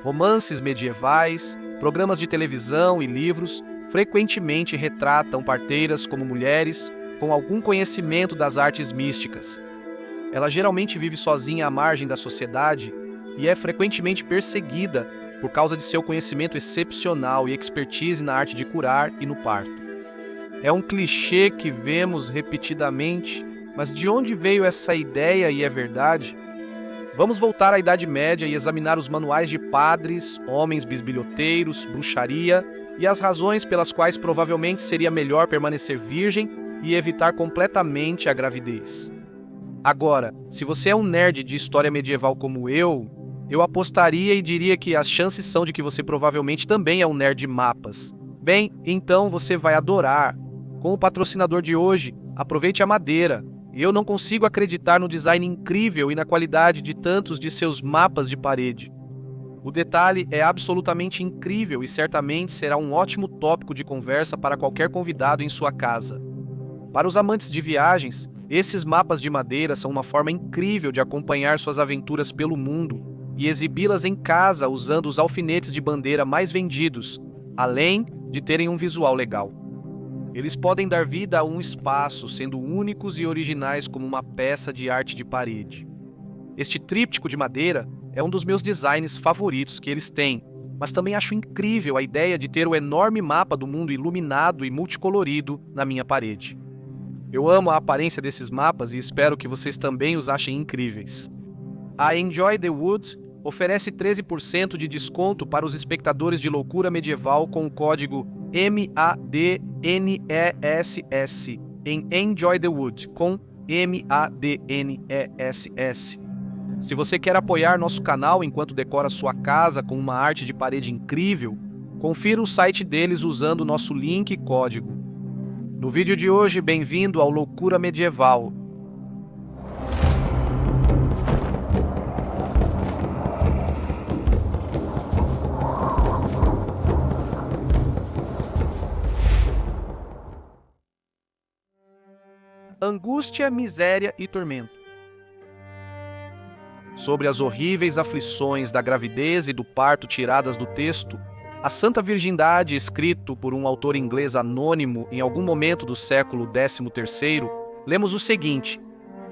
Romances medievais, programas de televisão e livros frequentemente retratam parteiras como mulheres com algum conhecimento das artes místicas. Ela geralmente vive sozinha à margem da sociedade e é frequentemente perseguida por causa de seu conhecimento excepcional e expertise na arte de curar e no parto. É um clichê que vemos repetidamente, mas de onde veio essa ideia e é verdade? Vamos voltar à Idade Média e examinar os manuais de padres, homens bisbilhoteiros, bruxaria e as razões pelas quais provavelmente seria melhor permanecer virgem e evitar completamente a gravidez. Agora, se você é um nerd de história medieval como eu apostaria e diria que as chances são de que você provavelmente também é um nerd de mapas. Bem, então você vai adorar. Com o patrocinador de hoje, aproveite a madeira. Eu não consigo acreditar no design incrível e na qualidade de tantos de seus mapas de parede. O detalhe é absolutamente incrível e certamente será um ótimo tópico de conversa para qualquer convidado em sua casa. Para os amantes de viagens, esses mapas de madeira são uma forma incrível de acompanhar suas aventuras pelo mundo e exibi-las em casa usando os alfinetes de bandeira mais vendidos, além de terem um visual legal. Eles podem dar vida a um espaço, sendo únicos e originais como uma peça de arte de parede. Este tríptico de madeira é um dos meus designs favoritos que eles têm, mas também acho incrível a ideia de ter o enorme mapa do mundo iluminado e multicolorido na minha parede. Eu amo a aparência desses mapas e espero que vocês também os achem incríveis. A Enjoy the Woods oferece 13% de desconto para os espectadores de Loucura Medieval com o código MADNESS em Enjoy the Wood com MADNESS. Se você quer apoiar nosso canal enquanto decora sua casa com uma arte de parede incrível, confira o site deles usando o nosso link e código. No vídeo de hoje, bem-vindo ao Loucura Medieval. Angústia, miséria e tormento. Sobre as horríveis aflições da gravidez e do parto tiradas do texto, A Santa Virgindade, escrito por um autor inglês anônimo em algum momento do século XIII, lemos o seguinte: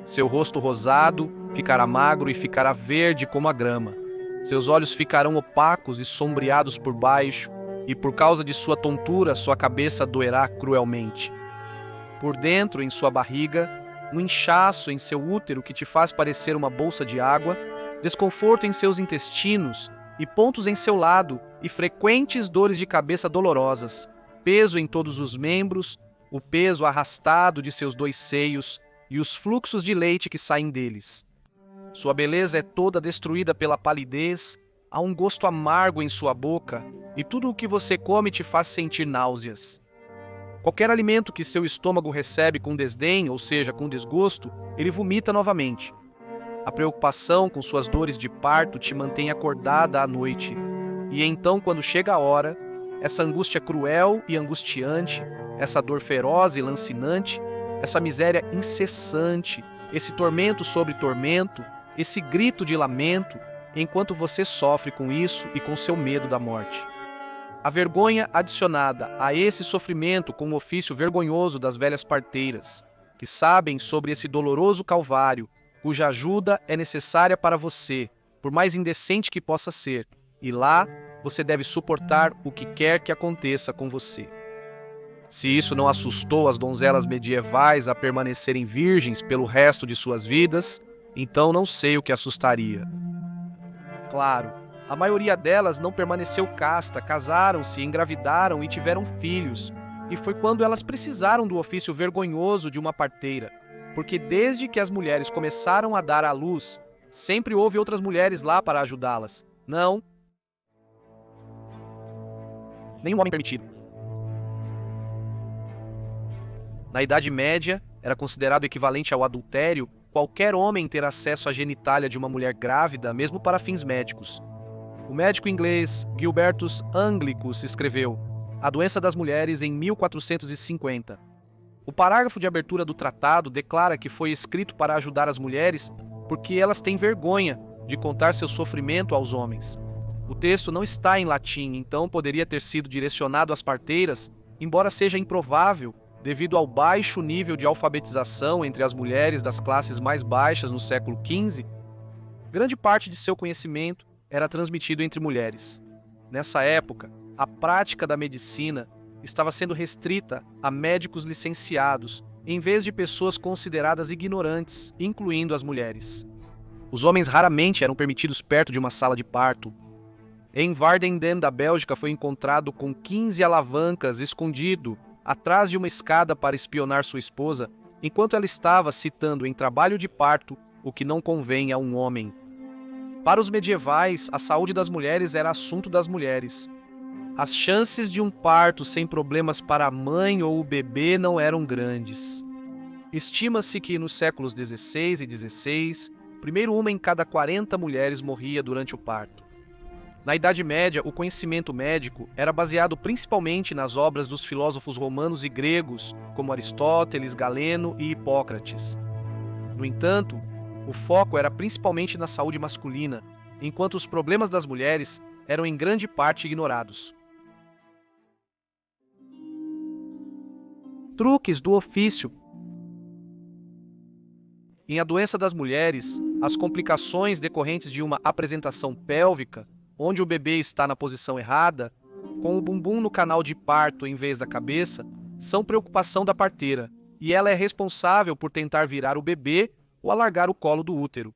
seu rosto rosado ficará magro e ficará verde como a grama. Seus olhos ficarão opacos e sombreados por baixo, e por causa de sua tontura, sua cabeça doerá cruelmente. Por dentro, em sua barriga, um inchaço em seu útero que te faz parecer uma bolsa de água, desconforto em seus intestinos e pontos em seu lado e frequentes dores de cabeça dolorosas, peso em todos os membros, o peso arrastado de seus dois seios e os fluxos de leite que saem deles. Sua beleza é toda destruída pela palidez, há um gosto amargo em sua boca e tudo o que você come te faz sentir náuseas. Qualquer alimento que seu estômago recebe com desdém, ou seja, com desgosto, ele vomita novamente. A preocupação com suas dores de parto te mantém acordada à noite. E então, quando chega a hora, essa angústia cruel e angustiante, essa dor feroz e lancinante, essa miséria incessante, esse tormento sobre tormento, esse grito de lamento, enquanto você sofre com isso e com seu medo da morte. A vergonha adicionada a esse sofrimento com o ofício vergonhoso das velhas parteiras, que sabem sobre esse doloroso calvário, cuja ajuda é necessária para você, por mais indecente que possa ser, e lá você deve suportar o que quer que aconteça com você. Se isso não assustou as donzelas medievais a permanecerem virgens pelo resto de suas vidas, então não sei o que assustaria. Claro, a maioria delas não permaneceu casta, casaram-se, engravidaram e tiveram filhos, e foi quando elas precisaram do ofício vergonhoso de uma parteira, porque desde que as mulheres começaram a dar à luz, sempre houve outras mulheres lá para ajudá-las. Não. Nenhum homem permitido. Na Idade Média, era considerado equivalente ao adultério qualquer homem ter acesso à genitália de uma mulher grávida, mesmo para fins médicos. O médico inglês Gilbertus Anglicus escreveu A Doença das Mulheres em 1450. O parágrafo de abertura do tratado declara que foi escrito para ajudar as mulheres porque elas têm vergonha de contar seu sofrimento aos homens. O texto não está em latim, então poderia ter sido direcionado às parteiras, embora seja improvável, devido ao baixo nível de alfabetização entre as mulheres das classes mais baixas no século XV. Grande parte de seu conhecimento era transmitido entre mulheres. Nessa época, a prática da medicina estava sendo restrita a médicos licenciados, em vez de pessoas consideradas ignorantes, incluindo as mulheres. Os homens raramente eram permitidos perto de uma sala de parto. Em Vardenden, da Bélgica, foi encontrado com 15 alavancas escondido atrás de uma escada para espionar sua esposa, enquanto ela estava citando em trabalho de parto o que não convém a um homem. Para os medievais, a saúde das mulheres era assunto das mulheres. As chances de um parto sem problemas para a mãe ou o bebê não eram grandes. Estima-se que nos séculos XVI e XVI, primeiro uma em cada 40 mulheres morria durante o parto. Na Idade Média, o conhecimento médico era baseado principalmente nas obras dos filósofos romanos e gregos, como Aristóteles, Galeno e Hipócrates. No entanto, o foco era principalmente na saúde masculina, enquanto os problemas das mulheres eram em grande parte ignorados. Truques do ofício. Em A Doença das Mulheres, as complicações decorrentes de uma apresentação pélvica, onde o bebê está na posição errada, com o bumbum no canal de parto em vez da cabeça, são preocupação da parteira, e ela é responsável por tentar virar o bebê ou alargar o colo do útero.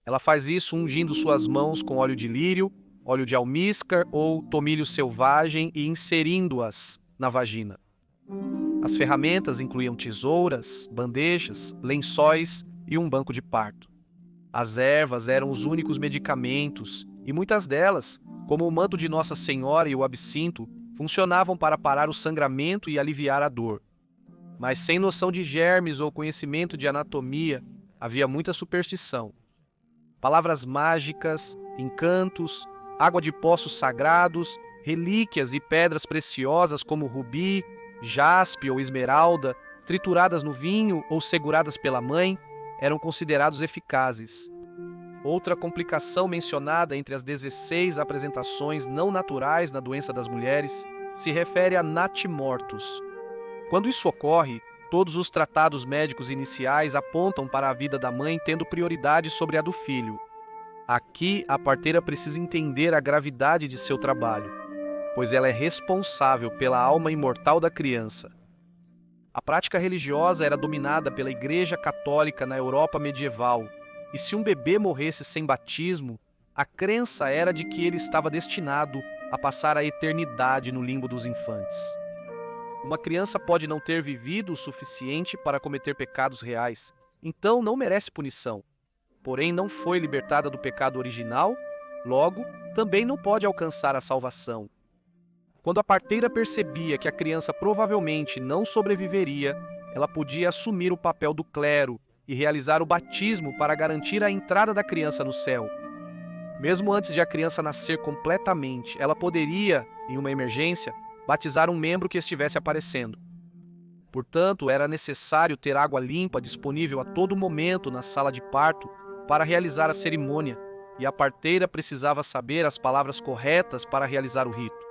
Ela faz isso ungindo suas mãos com óleo de lírio, óleo de almíscar ou tomilho selvagem e inserindo-as na vagina. As ferramentas incluíam tesouras, bandejas, lençóis e um banco de parto. As ervas eram os únicos medicamentos, e muitas delas, como o manto de Nossa Senhora e o absinto, funcionavam para parar o sangramento e aliviar a dor. Mas sem noção de germes ou conhecimento de anatomia, havia muita superstição. Palavras mágicas, encantos, água de poços sagrados, relíquias e pedras preciosas como rubi, jaspe ou esmeralda, trituradas no vinho ou seguradas pela mãe, eram considerados eficazes. Outra complicação mencionada entre as 16 apresentações não naturais na doença das mulheres se refere a natimortus. Quando isso ocorre, todos os tratados médicos iniciais apontam para a vida da mãe tendo prioridade sobre a do filho. Aqui, a parteira precisa entender a gravidade de seu trabalho, pois ela é responsável pela alma imortal da criança. A prática religiosa era dominada pela Igreja Católica na Europa medieval, e se um bebê morresse sem batismo, a crença era de que ele estava destinado a passar a eternidade no limbo dos infantes. Uma criança pode não ter vivido o suficiente para cometer pecados reais, então não merece punição. Porém, não foi libertada do pecado original, logo, também não pode alcançar a salvação. Quando a parteira percebia que a criança provavelmente não sobreviveria, ela podia assumir o papel do clero e realizar o batismo para garantir a entrada da criança no céu. Mesmo antes de a criança nascer completamente, ela poderia, em uma emergência, batizar um membro que estivesse aparecendo. Portanto, era necessário ter água limpa disponível a todo momento na sala de parto para realizar a cerimônia, e a parteira precisava saber as palavras corretas para realizar o rito.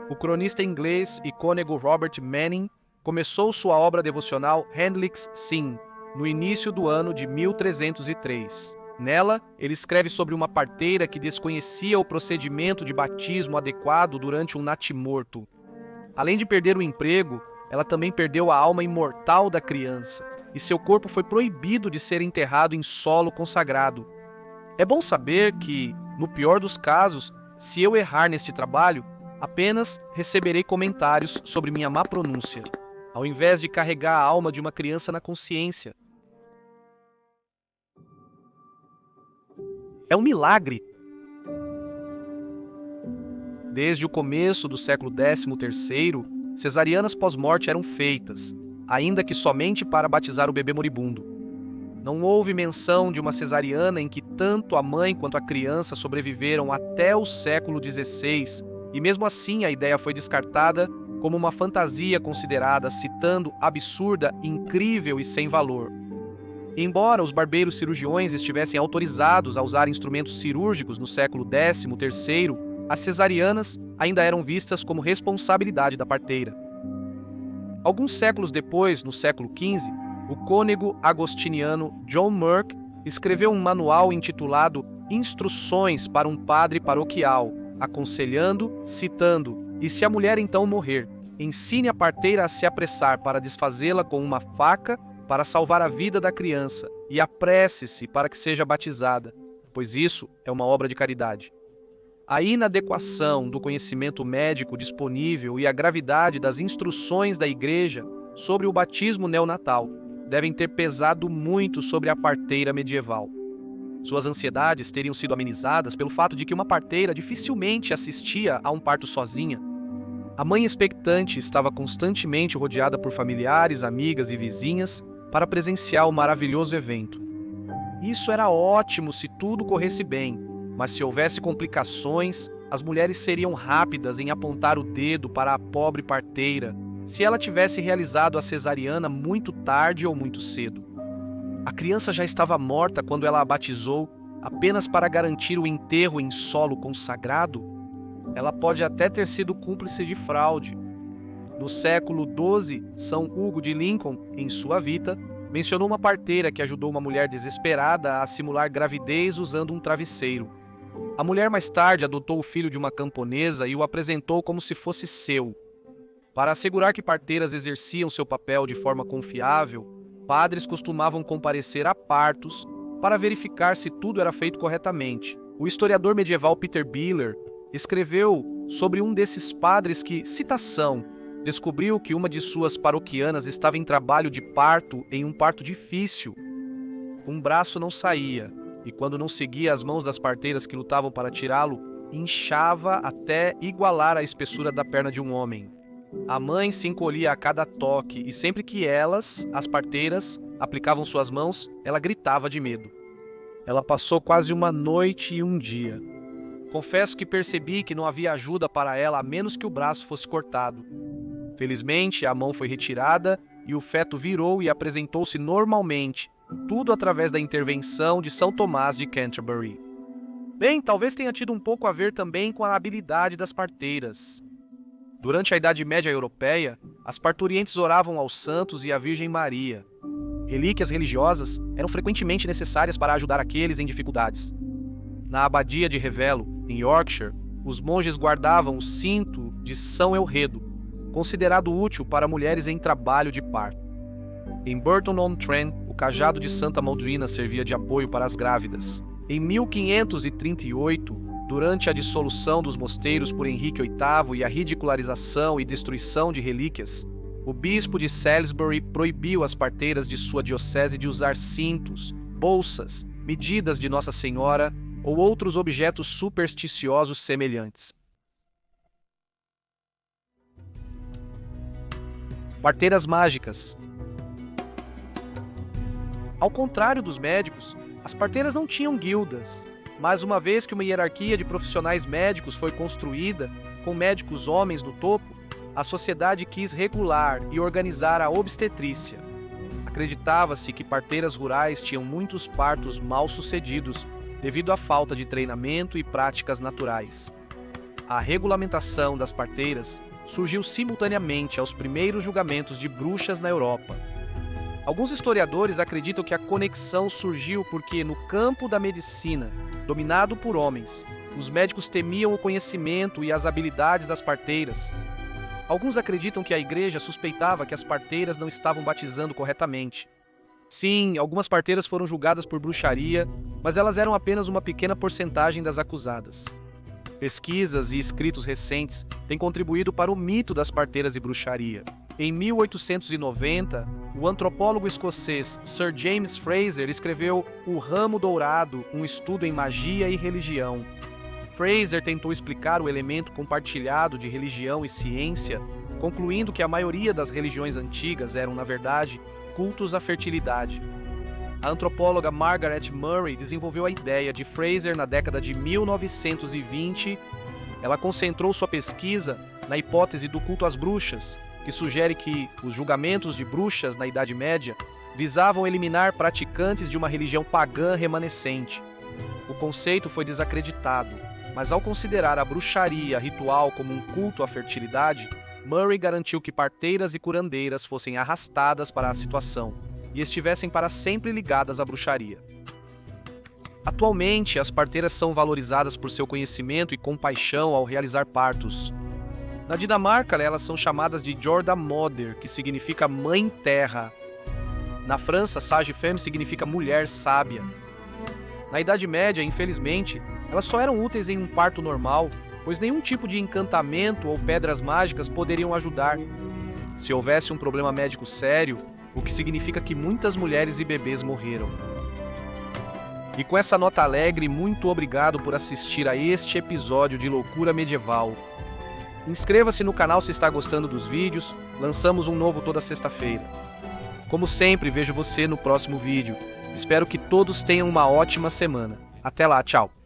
O cronista inglês e cônego Robert Manning começou sua obra devocional Hendlick's Sin no início do ano de 1303. Nela, ele escreve sobre uma parteira que desconhecia o procedimento de batismo adequado durante um natimorto. Além de perder o emprego, ela também perdeu a alma imortal da criança, e seu corpo foi proibido de ser enterrado em solo consagrado. É bom saber que, no pior dos casos, se eu errar neste trabalho, apenas receberei comentários sobre minha má pronúncia, ao invés de carregar a alma de uma criança na consciência. É um milagre. Desde o começo do século XIII, cesarianas pós-morte eram feitas, ainda que somente para batizar o bebê moribundo. Não houve menção de uma cesariana em que tanto a mãe quanto a criança sobreviveram até o século XVI, e mesmo assim a ideia foi descartada como uma fantasia considerada, citando, absurda, incrível e sem valor. Embora os barbeiros cirurgiões estivessem autorizados a usar instrumentos cirúrgicos no século XIII, as cesarianas ainda eram vistas como responsabilidade da parteira. Alguns séculos depois, no século XV, o cônego agostiniano John Merck escreveu um manual intitulado Instruções para um Padre Paroquial, aconselhando, citando: "E se a mulher então morrer, ensine a parteira a se apressar para desfazê-la com uma faca para salvar a vida da criança, e apresse-se para que seja batizada, pois isso é uma obra de caridade." A inadequação do conhecimento médico disponível e a gravidade das instruções da Igreja sobre o batismo neonatal devem ter pesado muito sobre a parteira medieval. Suas ansiedades teriam sido amenizadas pelo fato de que uma parteira dificilmente assistia a um parto sozinha. A mãe expectante estava constantemente rodeada por familiares, amigas e vizinhas para presenciar o maravilhoso evento. Isso era ótimo se tudo corresse bem, mas se houvesse complicações, as mulheres seriam rápidas em apontar o dedo para a pobre parteira se ela tivesse realizado a cesariana muito tarde ou muito cedo. A criança já estava morta quando ela a batizou apenas para garantir o enterro em solo consagrado? Ela pode até ter sido cúmplice de fraude. No século XII, São Hugo de Lincoln, em sua Vita, mencionou uma parteira que ajudou uma mulher desesperada a simular gravidez usando um travesseiro. A mulher mais tarde adotou o filho de uma camponesa e o apresentou como se fosse seu. Para assegurar que parteiras exerciam seu papel de forma confiável, padres costumavam comparecer a partos para verificar se tudo era feito corretamente. O historiador medieval Peter Biller escreveu sobre um desses padres que, citação, descobriu que uma de suas paroquianas estava em trabalho de parto em um parto difícil. Um braço não saía, e quando não seguia as mãos das parteiras que lutavam para tirá-lo, inchava até igualar a espessura da perna de um homem. A mãe se encolhia a cada toque, e sempre que elas, as parteiras, aplicavam suas mãos, ela gritava de medo. Ela passou quase uma noite e um dia. Confesso que percebi que não havia ajuda para ela a menos que o braço fosse cortado. Felizmente, a mão foi retirada e o feto virou e apresentou-se normalmente, tudo através da intervenção de São Tomás de Canterbury. Bem, talvez tenha tido um pouco a ver também com a habilidade das parteiras. Durante a Idade Média Europeia, as parturientes oravam aos santos e à Virgem Maria. Relíquias religiosas eram frequentemente necessárias para ajudar aqueles em dificuldades. Na abadia de Revello, em Yorkshire, os monges guardavam o cinto de São Elredo, considerado útil para mulheres em trabalho de parto. Em Burton-on-Trent, o cajado de Santa Maldrina servia de apoio para as grávidas. Em 1538, durante a dissolução dos mosteiros por Henrique VIII e a ridicularização e destruição de relíquias, o bispo de Salisbury proibiu as parteiras de sua diocese de usar cintos, bolsas, medidas de Nossa Senhora ou outros objetos supersticiosos semelhantes. Parteiras mágicas. Ao contrário dos médicos, as parteiras não tinham guildas, mas uma vez que uma hierarquia de profissionais médicos foi construída, com médicos homens no topo, a sociedade quis regular e organizar a obstetrícia. Acreditava-se que parteiras rurais tinham muitos partos mal sucedidos devido à falta de treinamento e práticas naturais. A regulamentação das parteiras surgiu simultaneamente aos primeiros julgamentos de bruxas na Europa. Alguns historiadores acreditam que a conexão surgiu porque, no campo da medicina, dominado por homens, os médicos temiam o conhecimento e as habilidades das parteiras. Alguns acreditam que a igreja suspeitava que as parteiras não estavam batizando corretamente. Sim, algumas parteiras foram julgadas por bruxaria, mas elas eram apenas uma pequena porcentagem das acusadas. Pesquisas e escritos recentes têm contribuído para o mito das parteiras e bruxaria. Em 1890, o antropólogo escocês Sir James Frazer escreveu O Ramo Dourado, um estudo em magia e religião. Frazer tentou explicar o elemento compartilhado de religião e ciência, concluindo que a maioria das religiões antigas eram, na verdade, cultos à fertilidade. A antropóloga Margaret Murray desenvolveu a ideia de Frazer na década de 1920. Ela concentrou sua pesquisa na hipótese do culto às bruxas, que sugere que os julgamentos de bruxas na Idade Média visavam eliminar praticantes de uma religião pagã remanescente. O conceito foi desacreditado, mas ao considerar a bruxaria ritual como um culto à fertilidade, Murray garantiu que parteiras e curandeiras fossem arrastadas para a situação e estivessem para sempre ligadas à bruxaria. Atualmente, as parteiras são valorizadas por seu conhecimento e compaixão ao realizar partos. Na Dinamarca, elas são chamadas de Jordamoder, que significa Mãe Terra. Na França, Sage Femme significa Mulher Sábia. Na Idade Média, infelizmente, elas só eram úteis em um parto normal, pois nenhum tipo de encantamento ou pedras mágicas poderiam ajudar. Se houvesse um problema médico sério, o que significa que muitas mulheres e bebês morreram. E com essa nota alegre, muito obrigado por assistir a este episódio de Loucura Medieval. Inscreva-se no canal se está gostando dos vídeos, lançamos um novo toda sexta-feira. Como sempre, vejo você no próximo vídeo. Espero que todos tenham uma ótima semana. Até lá, tchau!